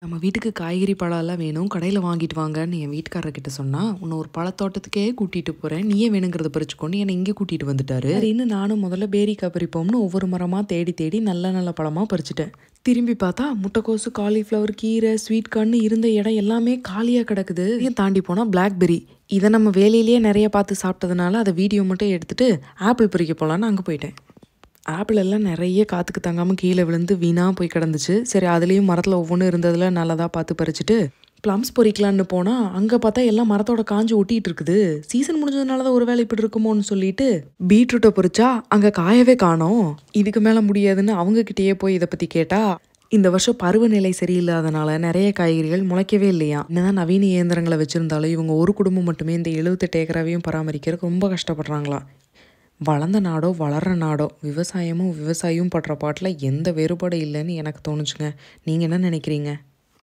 நம்ம வீட்டுக்கு காய்கறி பழம்லாம் வேணும் கடையில் வாங்கிட்டு வாங்கன்னு என் வீட்டுக்காரர்கிட்ட சொன்னா உன்னை ஒரு பழத்தோட்டத்துக்கே கூட்டிட்டு போறேன் நீயே வேணுங்கிறத பறிச்சுக்கொண்டு என்னை இங்கே கூட்டிட்டு வந்துட்டாரு. சரின்னு நானும் முதல்ல பேரிக்காய் பறிப்போம்னு ஒவ்வொரு மரமா தேடி தேடி நல்ல நல்ல பழமா பறிச்சுட்டேன். திரும்பி பார்த்தா முட்டைக்கோசு, காலிஃப்ளவர், கீரை, ஸ்வீட் கார்ன் இருந்த இடம் எல்லாமே காலியாக கிடக்குது. இதையும் தாண்டி போனால் பிளாக்பெர்ரி. இதை நம்ம வேலையிலேயே நிறைய பார்த்து சாப்பிட்டதுனால அதை வீடியோ மட்டும் எடுத்துட்டு ஆப்பிள் பறிக்க போகலான்னு அங்கே போயிட்டேன். ஆப்பிள் எல்லாம் நிறைய காற்றுக்கு தங்காமல் கீழே விழுந்து வீணாக போய் கிடந்துச்சு. சரி, அதுலேயும் மரத்தில் ஒவ்வொன்றும் இருந்ததில் நல்லதாக பார்த்து பறிச்சுட்டு ப்ளம்ஸ் பொறிக்கலான்னு போனால் அங்கே பார்த்தா எல்லாம் மரத்தோட காஞ்சு ஒட்டிகிட்டு இருக்குது. சீசன் முடிஞ்சதுனால தான் ஒரு வேலை இப்படி இருக்குமோன்னு சொல்லிட்டு பீட்ரூட்டை பொறிச்சா அங்கே காயவே காணோம். இதுக்கு மேலே முடியாதுன்னு அவங்கக்கிட்டேயே போய் இதை பற்றி கேட்டால் இந்த வருஷம் பருவநிலை சரியில்லாதனால நிறைய காய்கறிகள் முளைக்கவே இல்லையா. என்னதான் நவீன இயந்திரங்களை வச்சுருந்தாலும் இவங்க ஒரு குடும்பம் மட்டுமே இந்த 78 ஏக்கராவையும் பராமரிக்கிறதுக்கு ரொம்ப கஷ்டப்படுறாங்களாம். வளர்ந்த நாடோ வளர்கிற நாடோ விவசாயமும் விவசாயியும் படுற பாட்டில் எந்த வேறுபாடும் இல்லைன்னு எனக்கு தோணுச்சுங்க. நீங்கள் என்ன நினைக்கிறீங்க?